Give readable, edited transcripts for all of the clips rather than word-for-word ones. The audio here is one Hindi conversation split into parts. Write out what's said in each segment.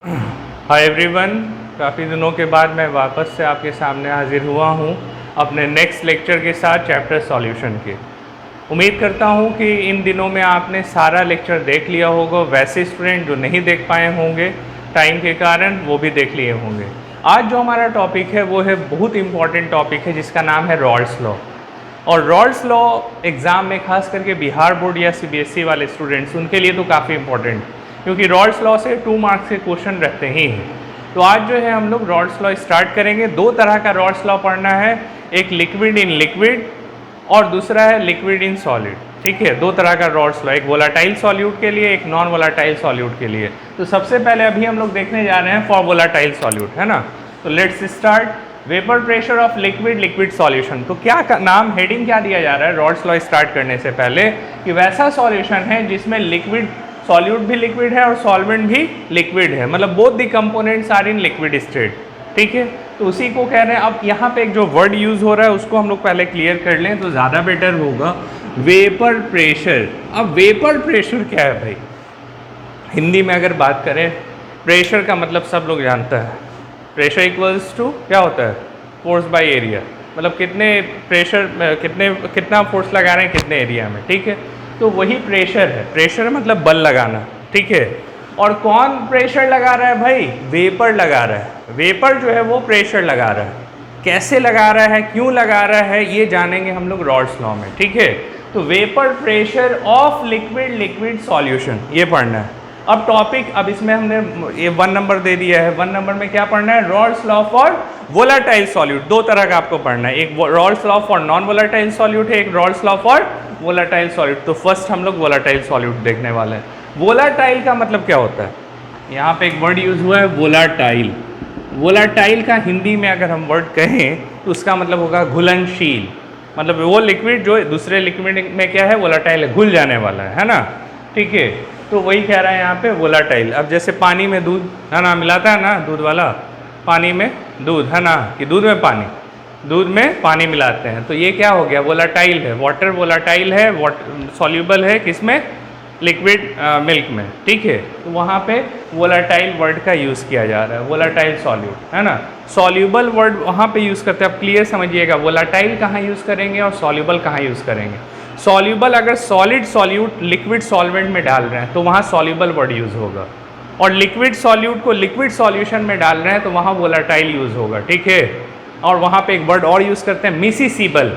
हाय एवरीवन, काफ़ी दिनों के बाद मैं वापस से आपके सामने हाजिर हुआ हूँ अपने नेक्स्ट लेक्चर के साथ चैप्टर सॉल्यूशन के। उम्मीद करता हूँ कि इन दिनों में आपने सारा लेक्चर देख लिया होगा। वैसे स्टूडेंट जो नहीं देख पाए होंगे टाइम के कारण वो भी देख लिए होंगे। आज जो हमारा टॉपिक है वो है बहुत इंपॉर्टेंट टॉपिक है जिसका नाम है रॉल्स लॉ। और रॉल्स लॉ एग्ज़ाम में खास करके बिहार बोर्ड या सीबीएसई वाले स्टूडेंट्स उनके लिए तो काफ़ी इंपॉर्टेंट, क्योंकि रॉल्स लॉ से 2 मार्क्स के क्वेश्चन रहते ही हैं। तो आज जो है हम लोग रॉल्स लॉ स्टार्ट करेंगे। 2 तरह का रॉल्स लॉ पढ़ना है, एक लिक्विड इन लिक्विड और दूसरा है लिक्विड इन सॉलिड। ठीक है, 2 तरह का रॉल्स लॉ, एक वोलाटाइल सॉल्यूट के लिए, एक नॉन वोलाटाइल सॉल्यूट के लिए। तो सबसे पहले अभी हम लोग देखने जा रहे हैं फॉर वोलाटाइल सॉल्यूट, है ना। तो let's start. Vapour pressure of liquid liquid solution. तो क्या नाम हेडिंग क्या दिया जा रहा है रॉल्स लॉ स्टार्ट करने से पहले कि वैसा सॉल्यूशन है जिसमें लिक्विड सॉल्यूट भी लिक्विड है और सॉल्वेंट भी लिक्विड है, मतलब both the components are in liquid state. ठीक है, तो उसी को कह रहे हैं। अब यहाँ पे एक जो वर्ड यूज़ हो रहा है उसको हम लोग पहले क्लियर कर लें तो ज़्यादा बेटर होगा। Vapour pressure. अब वेपर प्रेशर क्या है भाई? हिंदी में अगर बात करें, प्रेशर का मतलब सब लोग जानता है। प्रेशर इक्वल्स टू क्या होता है? फोर्स बाय एरिया, मतलब कितने प्रेशर कितना फोर्स लगा रहे हैं कितने एरिया में। ठीक है, तो वही प्रेशर है। प्रेशर मतलब बल लगाना। ठीक है, और कौन प्रेशर लगा रहा है भाई? वेपर लगा रहा है। वेपर जो है वो प्रेशर लगा रहा है। कैसे लगा रहा है, क्यों लगा रहा है, ये जानेंगे हम लोग रॉल्स लॉ में। ठीक है, तो vapour pressure of liquid liquid solution ये पढ़ना है। अब टॉपिक, अब इसमें हमने ये 1 नंबर दे दिया है। 1 नंबर में क्या पढ़ना है? Rawls law for volatile solute. 2 तरह का आपको पढ़ना है, एक Rawls law for non volatile solute है, एक Rawls law for volatile solute. तो फर्स्ट हम लोग वोलाटाइल सॉल्यूट देखने वाले हैं। वोलाटाइल का मतलब क्या होता है? यहाँ पे एक वर्ड यूज हुआ है वोलाटाइल। वोलाटाइल का हिंदी में अगर हम वर्ड कहें तो उसका मतलब होगा घुलनशील। मतलब वो लिक्विड जो दूसरे लिक्विड में क्या है, वोलाटाइल है, घुल जाने वाला है ना। ठीक है, तो वही कह रहा है यहाँ पे वोलाटाइल। अब जैसे पानी में दूध है ना, मिलाता है ना दूध वाला, पानी में दूध है ना, कि दूध में पानी, दूध में पानी मिलाते हैं, तो ये क्या हो गया? वोलाटाइल है। वाटर वोलाटाइल है, सॉल्यूबल है किसमें? लिक्विड मिल्क में। ठीक है, तो वहाँ पे वोलाटाइल वर्ड का यूज़ किया जा रहा है, वोलाटाइल सॉल्यूट, है ना। सॉल्यूबल वर्ड वहाँ पे यूज़ करते हैं। अब क्लियर समझिएगा, वोलाटाइल कहाँ यूज़ करेंगे और सॉल्यूबल कहाँ यूज़ करेंगे। सॉल्यूबल अगर सॉलिड सॉल्यूट लिक्विड सॉल्वेंट में डाल रहे हैं तो वहाँ सॉल्यूबल वर्ड यूज़ होगा, और लिक्विड सॉल्यूट को लिक्विड सॉल्यूशन में डाल रहे हैं तो वहाँ वोलाटाइल यूज़ होगा। ठीक है, और वहाँ पे एक वर्ड और यूज़ करते हैं मिसिसिबल।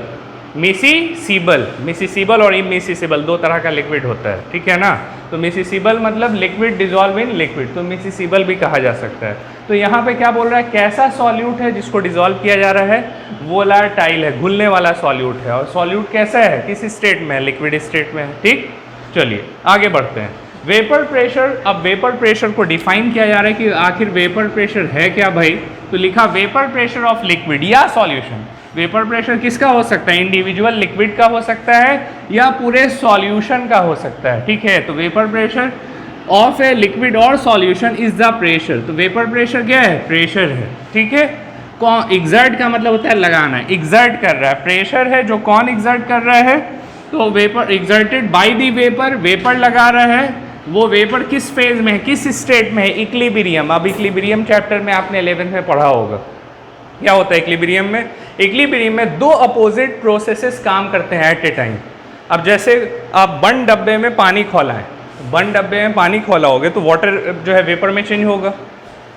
मिसिसिबल और इमिसिसिबल 2 तरह का लिक्विड होता है। ठीक है ना, तो मिसिसिबल मतलब लिक्विड डिजॉल्व इन लिक्विड, तो मिसिसिबल भी कहा जा सकता है। तो यहाँ पे क्या बोल रहा है? कैसा सॉल्यूट है जिसको डिजॉल्व किया जा रहा है? वोलाटाइल है, घुलने वाला सॉल्यूट है। और सॉल्यूट कैसा है, किस स्टेट में है? लिक्विड स्टेट में है। ठीक, चलिए आगे बढ़ते हैं। Vapour pressure. अब वेपर प्रेशर को डिफाइन किया जा रहा है कि आखिर वेपर प्रेशर है क्या भाई? तो लिखा वेपर प्रेशर ऑफ लिक्विड या सॉल्यूशन। वेपर प्रेशर किसका हो सकता है? इंडिविजुअल लिक्विड का हो सकता है या पूरे सॉल्यूशन का हो सकता है। ठीक है, तो vapour pressure of a liquid और सॉल्यूशन इज द प्रेशर। तो वेपर प्रेशर क्या है? प्रेशर है। ठीक है, कौन एग्जर्ट का मतलब होता है लगाना, एग्जर्ट कर रहा है। प्रेशर है जो कौन एग्जर्ट कर रहा है? तो vapour exerted by the vapour, vapour लगा रहा है। वो वेपर किस फेज में है, किस स्टेट में है? इक्विलिब्रियम। अब इक्विलिब्रियम चैप्टर में आपने 11th में पढ़ा होगा। क्या होता है इक्विलिब्रियम में? इक्विलिब्रियम में 2 अपोजिट प्रोसेसेस काम करते हैं एट ए टाइम। अब जैसे आप बंद डब्बे में पानी खोला है, बंद डब्बे में पानी खोला होगे तो वाटर जो है वेपर में चेंज होगा।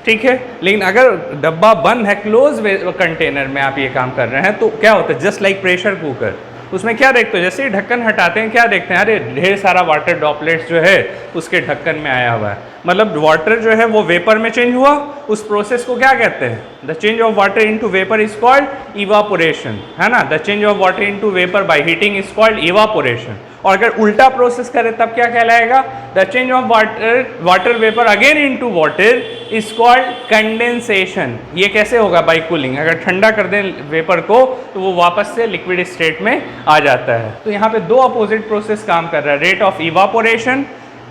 ठीक है, लेकिन अगर डब्बा बंद है, क्लोज कंटेनर में आप ये काम कर रहे हैं, तो क्या होता है? जस्ट लाइक प्रेशर कुकर, उसमें क्या देखते हो? जैसे ही ढक्कन हटाते हैं क्या देखते हैं? अरे ढेर सारा वाटर ड्रॉपलेट्स जो है उसके ढक्कन में आया हुआ है। मतलब वाटर जो है वो वेपर में चेंज हुआ। उस प्रोसेस को क्या कहते हैं? The change of water into vapour is called evaporation, है ना। The change of water into vapour by heating is called evaporation. और अगर उल्टा प्रोसेस करें तब क्या कहलाएगा? The change of water vapour again into water is called condensation. ये कैसे होगा? By cooling. अगर ठंडा कर दें वेपर को तो वो वापस से लिक्विड स्टेट में आ जाता है। तो यहाँ पे 2 अपोजिट प्रोसेस काम कर रहा है। रेट ऑफ इवापोरेशन,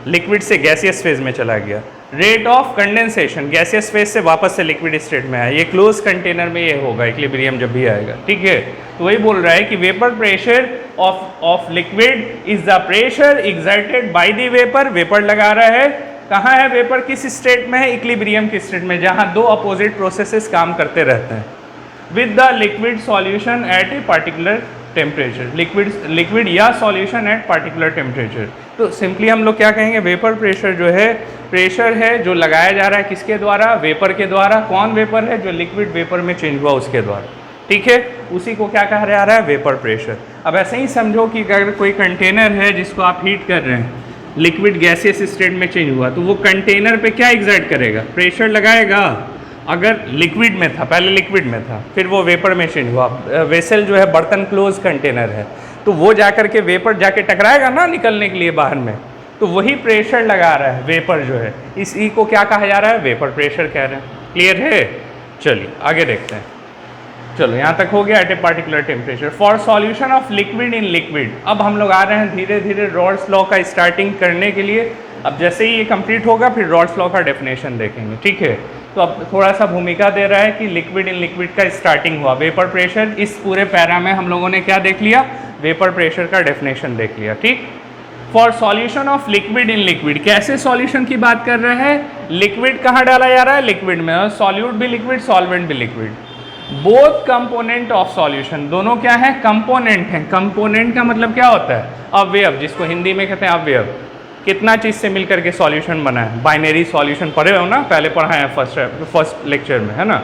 लिक्विड से गैसियस फेज में चला गया। Rate of condensation, gaseous phase से वापस से लिक्विड स्टेट में आया। ये क्लोज कंटेनर में ये होगा इक्विलिब्रियम जब भी आएगा। ठीक है, तो वही बोल रहा है कि vapour pressure of liquid is the pressure exerted by the vapour. Vapour लगा रहा है कहाँ है वेपर, किस स्टेट में है, इक्विलिब्रियम की स्टेट में, जहाँ दो अपोजिट प्रोसेसेस काम करते रहते हैं with the liquid solution at a particular temperature, liquid या सॉल्यूशन एट पार्टिकुलर टेम्परेचर। तो सिंपली हम लोग क्या कहेंगे, वेपर प्रेशर जो है, प्रेशर है जो लगाया जा रहा है किसके द्वारा, वेपर के द्वारा। कौन वेपर है, जो लिक्विड वेपर में चेंज हुआ उसके द्वारा, ठीक है, उसी को क्या कहा जा रहा है, वेपर प्रेशर। अब ऐसे ही समझो कि अगर कोई कंटेनर है जिसको आप हीट कर रहे हैं, लिक्विड गैसियस स्टेट में चेंज हुआ, तो वो कंटेनर पे क्या एग्जर्ट करेगा, प्रेशर लगाएगा। अगर लिक्विड में था, पहले लिक्विड में था, फिर वो वेपर में चेंज हुआ, वेसल जो है बर्तन क्लोज कंटेनर है, तो वो जाकर के वेपर जाके टकराएगा ना निकलने के लिए बाहर में, तो वही प्रेशर लगा रहा है वेपर जो है, इसी को क्या कहा जा रहा है, वेपर प्रेशर कह रहे हैं। क्लियर है, चलिए आगे देखते हैं। चलो यहाँ तक हो गया, at a particular temperature for solution of liquid in liquid. अब हम लोग आ रहे हैं धीरे धीरे रॉल्स लॉ का स्टार्टिंग करने के लिए। अब जैसे ही ये कंप्लीट होगा फिर रॉल्स लॉ का डेफिनेशन देखेंगे, ठीक है। तो अब थोड़ा सा भूमिका दे रहा है कि लिक्विड इन लिक्विड का स्टार्टिंग हुआ, वेपर प्रेशर, इस पूरे पैरा में हम लोगों ने क्या देख लिया, वेपर प्रेशर का डेफिनेशन देख लिया, ठीक। For solution of liquid in liquid, कैसे सॉल्यूशन की बात कर रहे हैं, लिक्विड कहाँ डाला जा रहा है, लिक्विड में, और सॉल्यूट भी लिक्विड, सॉल्वेंट भी liquid. Both component of solution, दोनों क्या है, कंपोनेंट हैं। कंपोनेंट का मतलब क्या होता है, अवयव, जिसको हिंदी में कहते हैं अवयव। कितना चीज़ से मिलकर के सॉल्यूशन बना है, बाइनरी सॉल्यूशन पढ़े हो ना, पहले पढ़ा है फर्स्ट लेक्चर में, है ना।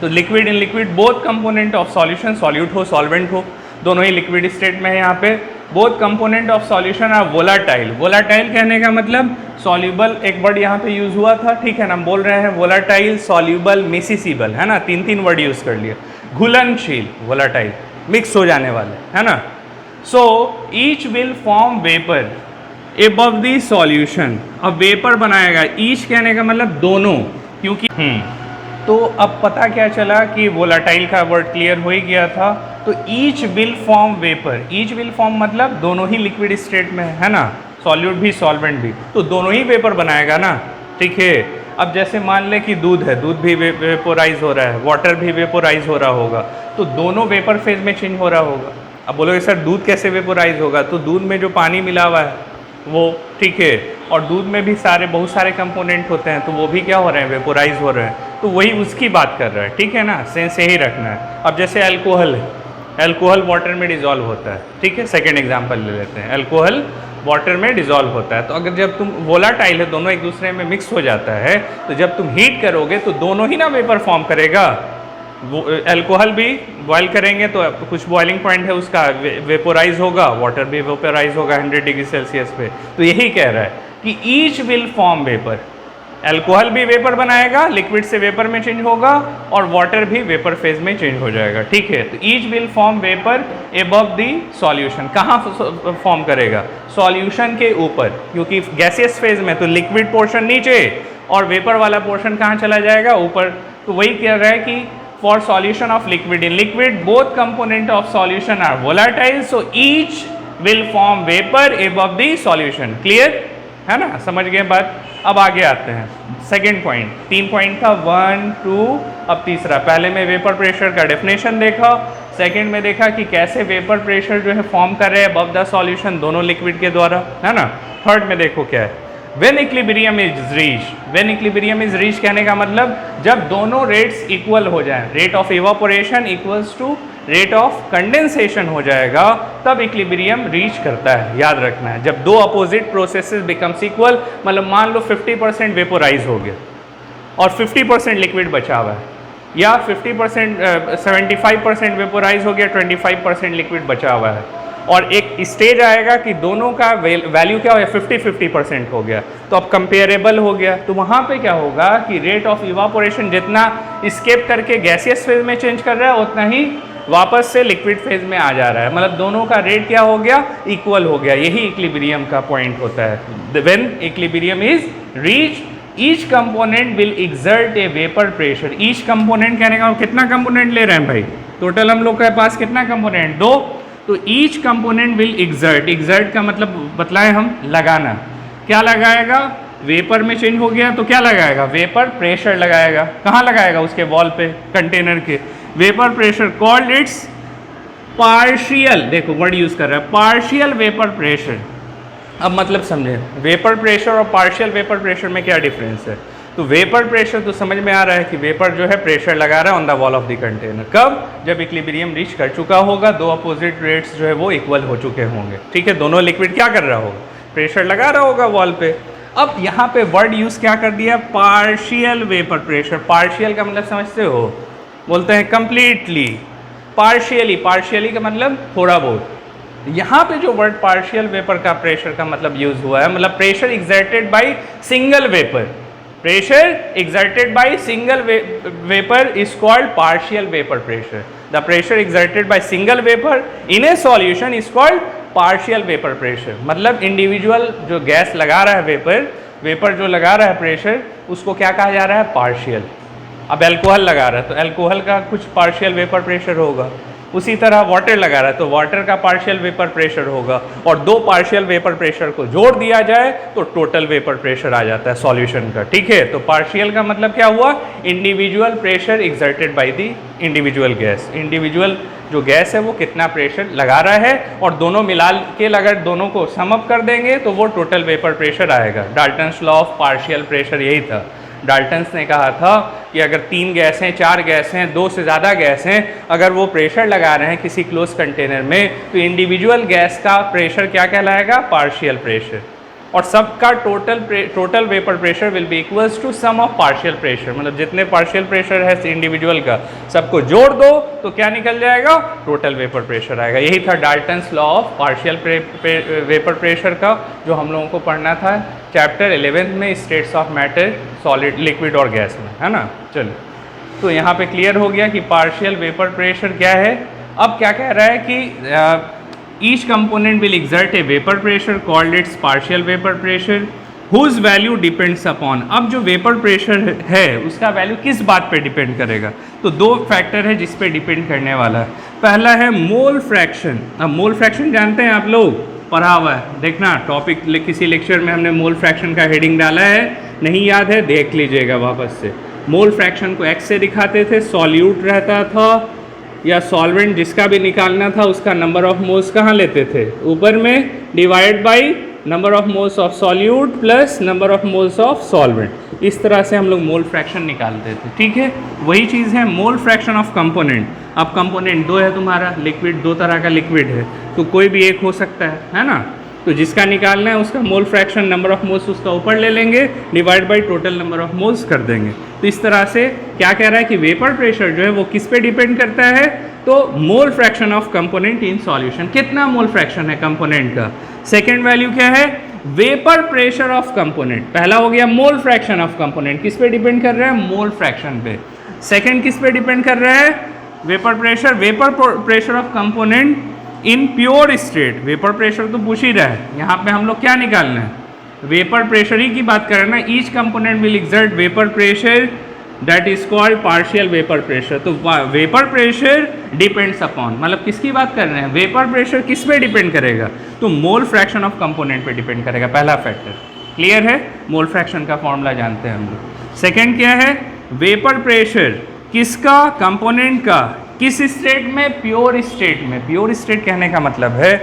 तो liquid in liquid, both component of solution, solute हो सॉल्वेंट हो, दोनों ही लिक्विड स्टेट में है यहाँ पे। Both component of solution are volatile. Volatile कहने का मतलब सॉल्यूबल, एक वर्ड यहाँ पे यूज हुआ था, ठीक है ना, हम बोल रहे हैं वोलाटाइल, सॉल्यूबल, मिसिसिबल, है ना, तीन तीन वर्ड यूज कर लिया। घुलनशील, वोलाटाइल, मिक्स हो जाने वाले, है ना। So each will form vapour above the solution, अब वेपर बनाएगा, ईच कहने का मतलब दोनों, क्योंकि तो अब पता क्या चला कि वोलाटाइल का वर्ड क्लियर हो ही गया था। तो each will form vapour, each will form मतलब दोनों ही लिक्विड स्टेट में है ना, सॉल्यूट भी सॉल्वेंट भी, तो दोनों ही वेपर बनाएगा ना, ठीक है। अब जैसे मान ले कि दूध है, दूध भी वेपोराइज हो रहा है, वाटर भी वेपोराइज हो रहा होगा, तो दोनों वेपर फेज में चेंज हो रहा होगा। अब बोलोगे सर दूध कैसे वेपोराइज होगा, तो दूध में जो पानी मिला हुआ है वो, ठीक है, और दूध में भी बहुत सारे कंपोनेंट होते हैं, तो वो भी क्या हो रहे हैं, वेपोराइज हो रहे हैं, तो वही उसकी बात कर रहा है, ठीक है ना, सेंस यही रखना है। अब जैसे अल्कोहल है, अल्कोहल वाटर में डिजॉल्व होता है, ठीक है, सेकेंड एग्जाम्पल ले लेते हैं, अल्कोहल वाटर में डिजॉल्व होता है, तो अगर जब तुम वोलाटाइल है, दोनों एक दूसरे में मिक्स हो जाता है, तो जब तुम हीट करोगे तो दोनों ही ना वेपर फॉर्म करेगा। अल्कोहल भी बॉयल करेंगे तो कुछ बॉइलिंग पॉइंट है उसका, वेपोराइज होगा, वाटर भी वेपोराइज होगा 100 डिग्री सेल्सियस पे। तो यही कह रहा है कि each will form vapour, alcohol भी वेपर बनाएगा, लिक्विड से वेपर में चेंज होगा, और वाटर भी वेपर फेज में चेंज हो जाएगा, ठीक है। तो each will form vapour above the solution, कहाँ फॉर्म करेगा, सॉल्यूशन के ऊपर, क्योंकि गैसियस फेज में तो लिक्विड पोर्शन नीचे और वेपर वाला पोर्शन कहाँ चला जाएगा, ऊपर। तो वही कह रहा है कि for solution of liquid in liquid both component of solution are volatile, so each will form vapor above the solution। clear है ना, समझ गए बात। अब आगे आते हैं, सेकेंड पॉइंट, 3 पॉइंट था, 1 2, अब तीसरा। पहले में वेपर प्रेशर का डेफिनेशन देखा, सेकेंड में देखा कि कैसे वेपर प्रेशर जो है फॉर्म कर रहे हैं अबव द सॉल्यूशन, दोनों लिक्विड के द्वारा, है ना। थर्ड में देखो क्या है, When equilibrium is reached, when equilibrium is reached कहने का मतलब जब दोनों रेट्स इक्वल हो जाएं, rate of evaporation equals to rate of condensation हो जाएगा, तब इक्विलिब्रियम रीच करता है। याद रखना है, जब दो अपोजिट प्रोसेसेस बिकम्स इक्वल, मतलब मान लो 50% वेपोराइज हो गया और 50% लिक्विड बचा हुआ है, या 50% 75% वेपोराइज हो गया, 25% लिक्विड बचा हुआ है, और एक स्टेज आएगा कि दोनों का वैल्यू क्या हो गया, 50-50% हो गया, तो अब कंपेरेबल हो गया। तो वहाँ पे क्या होगा कि रेट ऑफ इवापोरेशन जितना स्केप करके गैसियस फेज में चेंज कर रहा है, उतना ही वापस से लिक्विड फेज में आ जा रहा है, मतलब दोनों का रेट क्या हो गया, इक्वल हो गया। यही इक्विलिब्रियम का पॉइंट होता है। When equilibrium is reach, each component will exert A vapour pressure. Each component कहने का कितना कंपोनेंट ले रहे हैं भाई, टोटल हम लोग के पास कितना कंपोनेंट, 2, तो each component will exert, exert का मतलब बतलाएं हम, लगाना। क्या लगाएगा, वेपर में चेंज हो गया तो क्या लगाएगा, वेपर प्रेशर लगाएगा। कहाँ लगाएगा, उसके वॉल पे, कंटेनर के। Vapour pressure called its partial, देखो वर्ड यूज कर रहा है, पार्शियल वेपर प्रेशर। अब मतलब समझें वेपर प्रेशर और पार्शियल वेपर प्रेशर में क्या डिफरेंस है। तो वेपर प्रेशर तो समझ में आ रहा है कि वेपर जो है प्रेशर लगा रहा है on the wall of the container, कब, जब इक्विलिब्रियम रीच कर चुका होगा, दो अपोजिट रेट्स जो है वो इक्वल हो चुके होंगे, ठीक है। दोनों लिक्विड क्या कर रहा होगा, प्रेशर लगा रहा होगा वॉल पे। अब यहाँ पे वर्ड यूज़ क्या कर दिया, पार्शियल वेपर प्रेशर। पार्शियल का मतलब समझते हो, बोलते हैं कंप्लीटली, पार्शियली, पार्शियली का मतलब थोड़ा बहुत। यहाँ पे जो वर्ड पार्शियल वेपर का प्रेशर का मतलब यूज हुआ है, मतलब pressure exerted by single vapour, pressure exerted by single vapor is called partial vapor pressure. The pressure exerted by single vapor in a solution is called partial vapor pressure. मतलब इंडिविजुअल जो गैस लगा रहा है वेपर जो लगा रहा है प्रेशर, उसको क्या कहा जा रहा है, पार्शियल। अब एल्कोहल लगा रहा है तो एल्कोहल का कुछ पार्शियल वेपर प्रेशर होगा, उसी तरह वाटर लगा रहा है तो वाटर का पार्शियल वेपर प्रेशर होगा, और दो पार्शियल वेपर प्रेशर को जोड़ दिया जाए तो टोटल वेपर प्रेशर आ जाता है सॉल्यूशन का, ठीक है। तो पार्शियल का मतलब क्या हुआ, individual pressure exerted by the individual gas. Individual जो गैस है वो कितना प्रेशर लगा रहा है, और दोनों मिला के अगर दोनों को सम अप कर देंगे तो वो टोटल वेपर प्रेशर आएगा। Dalton's law of partial pressure यही था। डाल्टन्स ने कहा था कि अगर 3 गैस हैं, 4 गैस हैं, 2 से ज़्यादा गैस हैं, अगर वो प्रेशर लगा रहे हैं किसी क्लोज कंटेनर में, तो इंडिविजुअल गैस का प्रेशर क्या कहलाएगा, पार्शियल प्रेशर, और सबका total vapour pressure will be equals to sum of partial pressure. मतलब जितने पार्शियल प्रेशर है इंडिविजुअल का, सबको जोड़ दो तो क्या निकल जाएगा, टोटल वेपर प्रेशर आएगा। यही था Dalton's law of partial vapour pressure का, जो हम लोगों को पढ़ना था चैप्टर 11 में, states of matter, solid, liquid और गैस में, है ना। चलो, तो यहाँ पे क्लियर हो गया कि पार्शियल वेपर प्रेशर क्या है। अब क्या कह रहा है कि each component will exert a vapor pressure called its partial vapor pressure whose value depends upon। अब जो वेपर प्रेशर है उसका वैल्यू किस बात पे डिपेंड करेगा, तो 2 फैक्टर है जिस पे डिपेंड करने वाला है। पहला है मोल फ्रैक्शन। अब मोल फ्रैक्शन जानते हैं आप लोग, पढ़ा हुआ है, देखना टॉपिक किसी लेक्चर में हमने मोल फ्रैक्शन का हेडिंग डाला है, नहीं याद है देख लीजिएगा वापस से। मोल फ्रैक्शन को एक्स से दिखाते थे, सॉल्यूट रहता था या सॉल्वेंट जिसका भी निकालना था उसका नंबर ऑफ मोल्स कहाँ लेते थे, ऊपर में, divide by number of moles of solute plus number of moles of solvent. इस तरह से हम लोग मोल फ्रैक्शन निकालते थे, ठीक है। वही चीज़ है मोल फ्रैक्शन ऑफ कंपोनेंट। अब कंपोनेंट 2 है तुम्हारा, लिक्विड 2 तरह का लिक्विड है, तो कोई भी एक हो सकता है ना। तो जिसका निकालना है उसका mole fraction, number of moles उसका ऊपर ले लेंगे, divide by total number of moles कर देंगे। तो इस तरह से क्या कह रहा है कि वेपर प्रेशर जो है वो किस पे डिपेंड करता है, तो mole fraction of component in solution. कितना मोल फ्रैक्शन है कंपोनेंट का। सेकेंड वैल्यू क्या है, वेपर प्रेशर ऑफ कंपोनेंट। पहला हो गया मोल फ्रैक्शन ऑफ कंपोनेंट, किस पे डिपेंड कर रहा है, मोल फ्रैक्शन पे। सेकेंड किस पे डिपेंड कर रहा है, vapour pressure of component in pure state. Vapour pressure तो पूछ ही रहा है, यहाँ पे हम लोग क्या निकालना है, वेपर प्रेशर ही की बात कर रहे हैं ना। Each component will exert vapour pressure that is called partial vapour pressure. तो वेपर प्रेशर डिपेंड्स अपॉन, मतलब किसकी बात कर रहे हैं, वेपर प्रेशर किस पे डिपेंड करेगा, तो मोल फ्रैक्शन ऑफ कंपोनेंट पे डिपेंड करेगा, पहला फैक्टर। क्लियर है, मोल फ्रैक्शन का फॉर्मूला जानते हैं हम लोग। सेकेंड क्या है, वेपर प्रेशर किसका, कंपोनेंट का, किस स्टेट में, प्योर स्टेट में। प्योर स्टेट कहने का मतलब है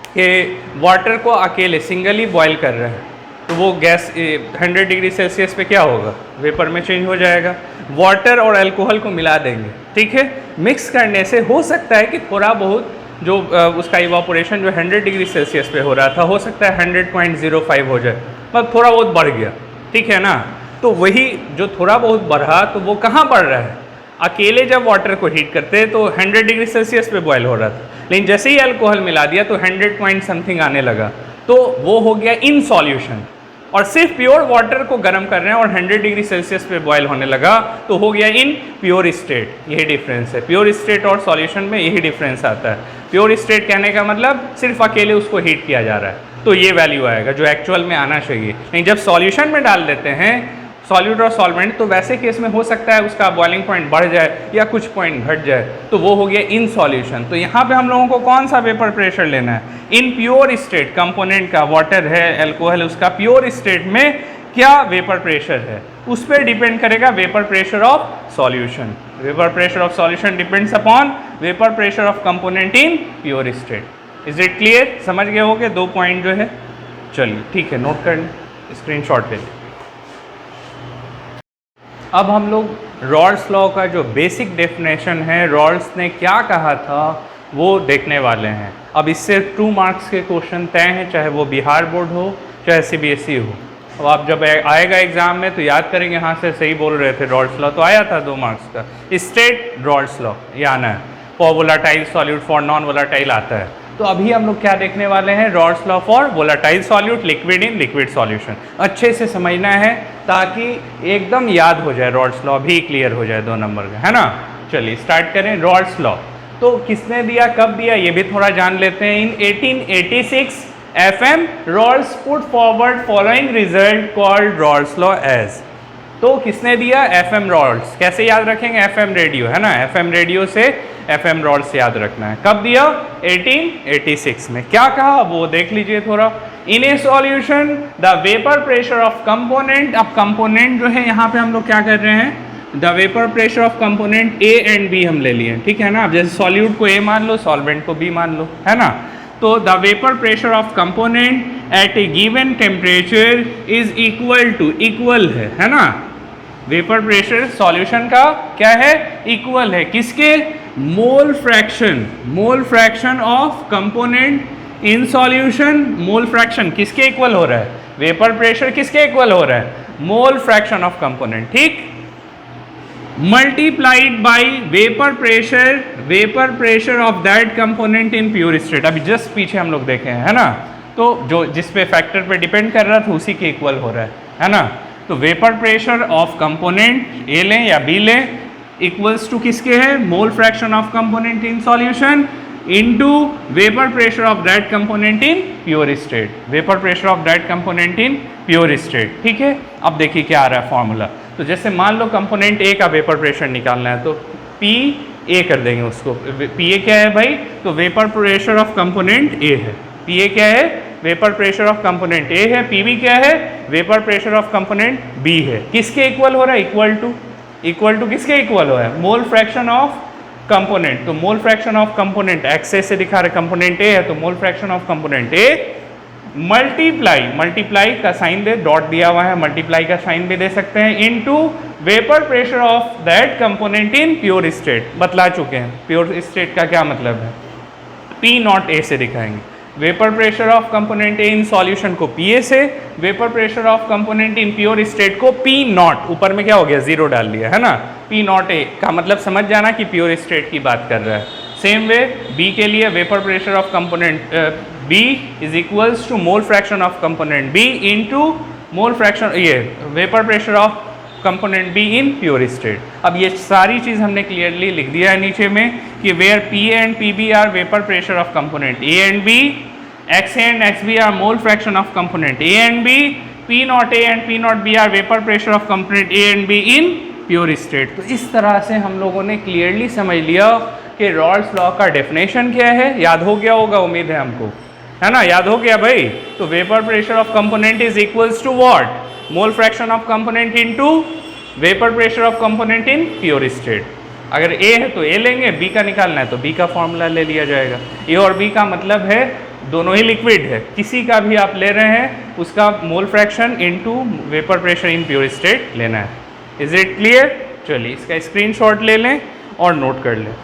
कि वाटर को अकेले सिंगली बॉयल कर रहे हैं तो वो गैस 100 डिग्री सेल्सियस पे क्या होगा, वेपर में चेंज हो जाएगा। वाटर और अल्कोहल को मिला देंगे, ठीक है, मिक्स करने से हो सकता है कि थोड़ा बहुत जो उसका इवापोरेशन जो 100 डिग्री सेल्सियस पे हो रहा था, हो सकता है 100.05 हो जाए, मतलब थोड़ा बहुत बढ़ गया, ठीक है ना। तो वही जो थोड़ा बहुत बढ़ा तो वो कहाँ बढ़ रहा है, अकेले जब वाटर को हीट करते तो 100 डिग्री सेल्सियस पे बॉयल हो रहा था, लेकिन जैसे ही अल्कोहल मिला दिया तो 100 पॉइंट समथिंग आने लगा, तो वो हो गया इन सॉल्यूशन। और सिर्फ प्योर वाटर को गर्म कर रहे हैं और 100 डिग्री सेल्सियस पे बॉयल होने लगा तो हो गया इन प्योर स्टेट। यही डिफरेंस है, प्योर स्टेट और सॉल्यूशन में यही डिफरेंस आता है। प्योर स्टेट कहने का मतलब सिर्फ अकेले उसको हीट किया जा रहा है तो ये वैल्यू आएगा जो एक्चुअल में आना चाहिए। लेकिन जब सॉल्यूशन में डाल देते हैं सॉल्यूट और सॉल्वेंट, तो वैसे केस में हो सकता है उसका बॉइलिंग पॉइंट बढ़ जाए या कुछ पॉइंट घट जाए, तो वो हो गया इन सॉल्यूशन। तो यहाँ पे हम लोगों को कौन सा वेपर प्रेशर लेना है, इन प्योर स्टेट कंपोनेंट का, वाटर है, अल्कोहल, उसका प्योर स्टेट में क्या वेपर प्रेशर है, उस पर डिपेंड करेगा vapour pressure of solution. Vapour pressure of solution depends upon vapour pressure of component in pure state. Is it clear, समझ गए होगे 2 पॉइंट जो है। चलिए ठीक है, नोट कर लें, स्क्रीनशॉट ले लें। अब हम लोग रॉल्स लॉ का जो बेसिक डेफिनेशन है, रॉल्स ने क्या कहा था, वो देखने वाले हैं। अब इससे 2 मार्क्स के क्वेश्चन तय हैं, चाहे वो बिहार बोर्ड हो चाहे CBSE हो। अब आप जब आएगा एग्जाम में तो याद करेंगे, यहाँ से सही बोल रहे थे, रॉल्स लॉ तो आया था 2 मार्क्स का। स्टेट रॉल्स लॉ ये आना है, for volatile solute, for non volatile आता है। तो अभी हम लोग क्या देखने वाले हैं, Rawls law for volatile solute, liquid in liquid solution. अच्छे से समझना है ताकि एकदम याद हो जाए, रॉल्स लॉ भी क्लियर हो जाए 2 नंबर का, है ना। चलिए स्टार्ट करें। रॉल्स लॉ तो किसने दिया, कब दिया, ये भी थोड़ा जान लेते हैं। In 1886 FM Raoult put forward following result called Raoult's law as. तो किसने दिया, FM रॉल्स। कैसे याद रखेंगे, FM रेडियो है ना, FM रेडियो से FM रॉल्स याद रखना है। कब दिया, 1886 में। क्या कहा वो देख लीजिए थोड़ा। In a solution the vapour pressure of component, अब कंपोनेंट जो है यहाँ पे हम लोग क्या कर रहे हैं, the vapour pressure of component A and B हम ले लिए, ठीक है ना। अब जैसे सॉल्यूट को A मान लो, सॉल्वेंट को B मान लो, है ना। तो the vapour pressure of component at a given temperature is equal to, equal है ना। वेपर प्रेशर सॉल्यूशन का क्या है, इक्वल है किसके, मोल fraction of component in solution. Mole fraction किसके इक्वल हो रहा है, वेपर प्रेशर किसके इक्वल हो रहा है, मोल फ्रैक्शन ऑफ कंपोनेंट, ठीक। Multiplied by vapour pressure of that component in pure state. अभी जस्ट पीछे हम लोग देखे हैं, है ना। तो जो जिस पे फैक्टर पे डिपेंड कर रहा था उसी के इक्वल हो रहा है ना। तो vapour pressure of component A लें या B लें, इक्वल्स टू किसके है, मोल fraction of component in solution into vapour pressure of that component in pure state, vapour pressure of that component in pure state, ठीक है। अब देखिए क्या आ रहा है फॉर्मूला। तो जैसे मान लो कंपोनेंट A का वेपर प्रेशर निकालना है तो PA कर देंगे उसको। PA क्या है भाई, तो vapour pressure of component A है। PA क्या है, vapour pressure of component A है। PB क्या है, vapour pressure of component B है। किसके इक्वल हो रहा है, इक्वल टू किसके इक्वल हो रहा है, मोल फ्रैक्शन ऑफ कंपोनेंट। तो मोल फ्रैक्शन ऑफ कंपोनेंट एक्सेस से दिखा रहे कंपोनेंट A है, तो mole fraction of component A multiply का साइन दे, डॉट दिया हुआ है, मल्टीप्लाई का साइन भी दे सकते हैं, into vapour pressure of that component in pure state. बतला चुके हैं प्योर स्टेट का क्या मतलब है, P0A से दिखाएंगे। Vapour pressure of component A in solution को PA से, vapour pressure of component in pure state को P0, ऊपर में क्या हो गया, 0 डाल दिया, है ना। P0A का मतलब समझ जाना कि प्योर स्टेट की बात कर रहा है। सेम वे B के लिए vapour pressure of component B is equals to mole fraction of component B into mole fraction, ये vapour pressure of component B in pure state. अब ये सारी चीज़ हमने क्लियरली लिख दिया है नीचे में कि where PA and PB are vapour pressure of component A and B, XA and XB are mole fraction of component A and B, P0A and P0B are vapour pressure of component A and B in pure state. तो इस तरह से हम लोगों ने क्लियरली समझ लिया कि रॉल्स लॉ का डेफिनेशन क्या है। याद हो गया होगा, उम्मीद है हमको, है ना, याद हो गया भाई। तो vapour pressure of component is equals to what, mole fraction of component into vapour pressure of component in pure state. अगर A है तो A लेंगे, B का निकालना है तो B का फॉर्मूला ले लिया जाएगा। A और B का मतलब है दोनों ही लिक्विड है, किसी का भी आप ले रहे हैं उसका mole fraction into vapour pressure in pure state लेना है। Is it clear. चलिए इसका स्क्रीनशॉट ले लें और नोट कर लें।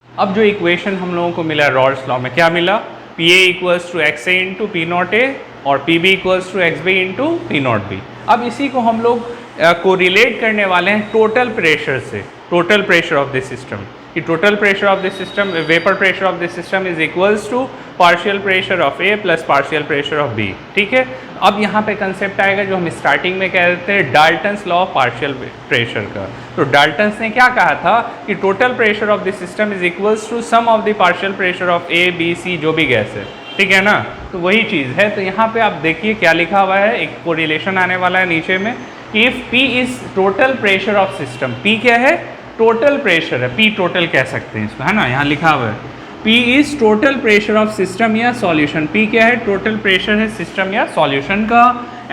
अब जो इक्वेशन हम लोगों को मिला रॉल्स लॉ में, क्या मिला, PA equals to XA into P0A और PB equals to XB into P0B। अब इसी को हम लोग को रिलेट करने वाले हैं टोटल प्रेशर से, total pressure of this system. कि total pressure of this system, vapour pressure of this system is equals to partial pressure of A plus partial pressure of B, ठीक है। अब यहाँ पे कंसेप्ट आएगा जो हम स्टार्टिंग में कहते हैं Dalton's law of partial pressure का। तो डाल्टन्स ने क्या कहा था कि total pressure of this system is equals to sum of the partial pressure of A, B, C जो भी गैस है, ठीक है ना। तो वही चीज़ है। तो यहाँ पे आप देखिए क्या लिखा हुआ है, एक कोरिलेशन आने वाला है नीचे में कि if P is total pressure of system, P क्या है, टोटल प्रेशर है, P टोटल कह सकते हैं इसको, है ना, यहाँ लिखा हुआ है P is total pressure of system या सॉल्यूशन। P क्या है, टोटल प्रेशर है सिस्टम या सॉल्यूशन का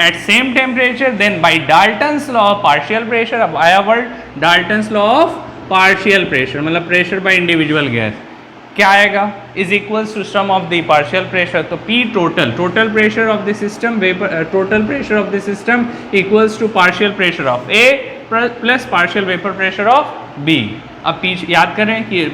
at same temperature, then by Dalton's law of partial pressure. अब आया word Dalton's law of partial pressure, मतलब प्रेशर बाय इंडिविजुअल गैस। क्या आएगा, is equals to sum of the partial pressure, तो P total, total pressure of the system, total pressure of the system equals to partial pressure of A plus partial vapour pressure of B। अब P याद करें कि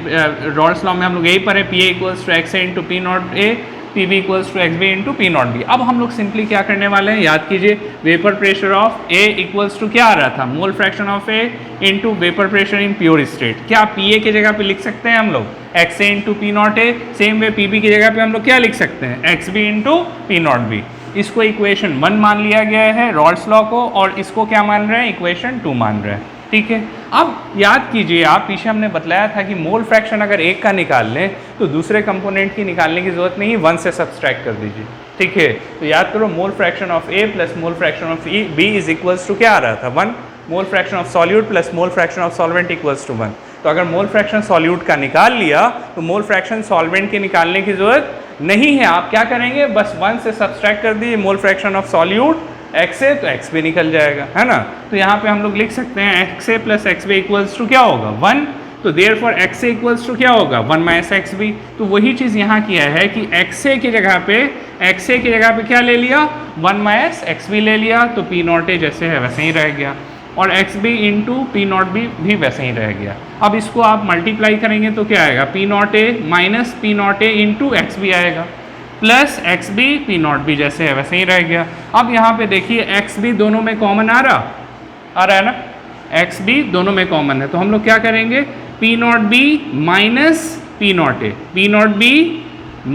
रॉल्स लॉ में हम लोग यही पढ़े, PA equals to XA into P not A, PB equals to XB into P not B। अब हम लोग सिंपली क्या करने वाले हैं, याद कीजिए, vapour pressure of A equals to क्या आ रहा था, mole fraction of A into vapour pressure in pure state. क्या PA की जगह पे लिख सकते हैं हम लोग XA into P not A, same way PB की जगह पे हम लोग क्या लिख सकते हैं, XB into P not B। इसको इक्वेशन 1 मान लिया गया है रॉल्स लॉ को, और इसको क्या मान रहे हैं, इक्वेशन 2 मान रहे हैं, ठीक है। अब याद कीजिए, आप पीछे हमने बतलाया था कि मोल फ्रैक्शन अगर एक का निकाल लें तो दूसरे कंपोनेंट की निकालने की जरूरत नहीं, 1 से सब्सट्रैक्ट कर दीजिए, ठीक है। तो याद करो, mole fraction of A plus mole fraction of B is equals to क्या आ रहा था, 1। Mole fraction of solute plus mole fraction of solvent equals to 1। तो अगर मोल फ्रैक्शन सॉल्यूट का निकाल लिया तो मोल फ्रैक्शन सॉल्वेंट के निकालने की जरूरत नहीं है। आप क्या करेंगे, बस 1 से सब्सट्रैक्ट कर दीजिए मोल फ्रैक्शन ऑफ सॉल्यूट x से, तो x भी निकल जाएगा, है ना। तो यहाँ पे हम लोग लिख सकते हैं XA plus XB equals to क्या होगा, 1। तो देयरफॉर XA इक्वल्स टू क्या होगा, 1 माइनस XB। तो वही चीज़ यहाँ किया है कि XA की जगह पे क्या ले लिया, 1 माइनस XB ले लिया, तो P नॉट A जैसे है वैसे ही रह गया, और XB into P not B भी वैसे ही रह गया। अब इसको आप मल्टीप्लाई करेंगे तो क्या आएगा, P not A minus P not A into XB आएगा, plus XB P not B जैसे है वैसे ही रह गया। अब यहाँ पे देखिए XB दोनों में कॉमन आ रहा है ना, XB दोनों में कॉमन है, तो हम लोग क्या करेंगे, P not B minus P not A, P not B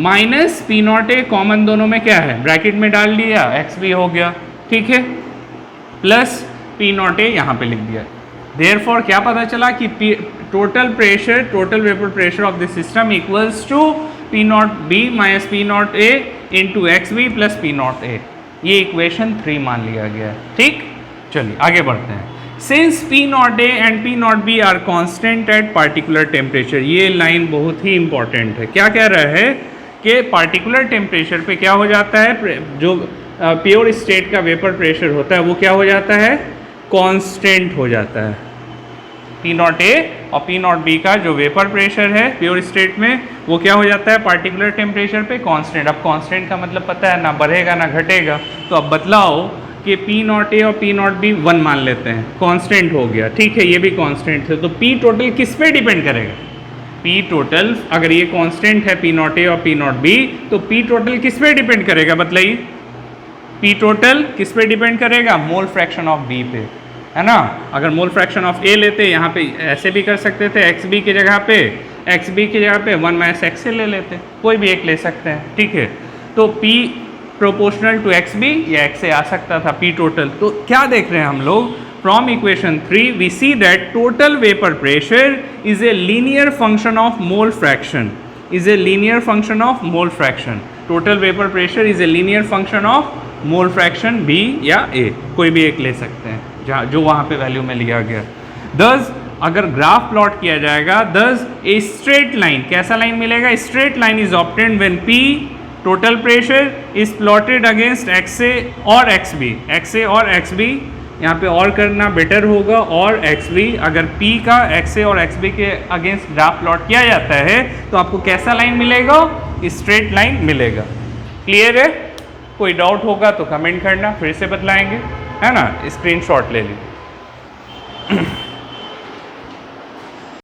minus P not A common दोनों में क्या है, ब्रैकेट में डाल दिया, XB हो गया, ठीक है, प्लस P नॉट A यहाँ पे लिख दिया। देयरफॉर क्या पता चला कि total pressure, total vapour pressure of the system equals to P not B minus P not A into XB plus P not A। ये इक्वेशन 3 मान लिया गया है, ठीक। चलिए आगे बढ़ते हैं। Since P not A and P not B are constant at particular temperature, ये लाइन बहुत ही इंपॉर्टेंट है। क्या कह रहा है कि पार्टिकुलर टेम्परेचर पे क्या हो जाता है, जो प्योर स्टेट का वेपर प्रेशर होता है वो क्या हो जाता है, कांस्टेंट हो जाता है। P नॉट A और P नॉट B का जो वेपर प्रेशर है प्योर स्टेट में वो क्या हो जाता है, पार्टिकुलर टेम्परेचर पे कांस्टेंट। अब कांस्टेंट का मतलब पता है, ना बढ़ेगा ना घटेगा। तो अब बतलाओ कि P नॉट A और P नॉट B 1 मान लेते हैं, कांस्टेंट हो गया, ठीक है, ये भी कांस्टेंट है। तो P टोटल किस पे डिपेंड करेगा, P टोटल अगर ये कांस्टेंट है P नॉट A और P नॉट B, तो P टोटल किस पे डिपेंड करेगा, बतलाइए। P टोटल किस पे डिपेंड करेगा, मोल फ्रैक्शन ऑफ B पे, है ना। अगर मोल फ्रैक्शन ऑफ A लेते, यहाँ पे ऐसे भी कर सकते थे, XB की जगह पे 1 माइनस XA ले लेते, कोई भी एक ले सकते हैं, ठीक है। तो P प्रोपोर्शनल टू XB या XA आ सकता था, P टोटल। तो क्या देख रहे हैं हम लोग, from equation 3 we see that total vapour pressure is a linear function of mole fraction, is a linear function of mole fraction. Total vapour pressure is a linear function of mole fraction B या A, कोई भी एक ले सकते हैं जो वहाँ पे वैल्यू में लिया गया। दस अगर ग्राफ प्लॉट किया जाएगा, दस ए स्ट्रेट लाइन, कैसा लाइन मिलेगा, straight line is obtained when P total pressure is plotted against XA और XB, XA और XB, यहाँ पे और करना बेटर होगा, और XB। अगर P का XA और XB के अगेंस्ट ग्राफ प्लॉट किया जाता है तो आपको कैसा लाइन मिलेगा, स्ट्रेट लाइन मिलेगा। क्लियर है, कोई डाउट होगा तो कमेंट करना, फिर से बतलाएंगे, है ना। स्क्रीनशॉट ले लीजिए।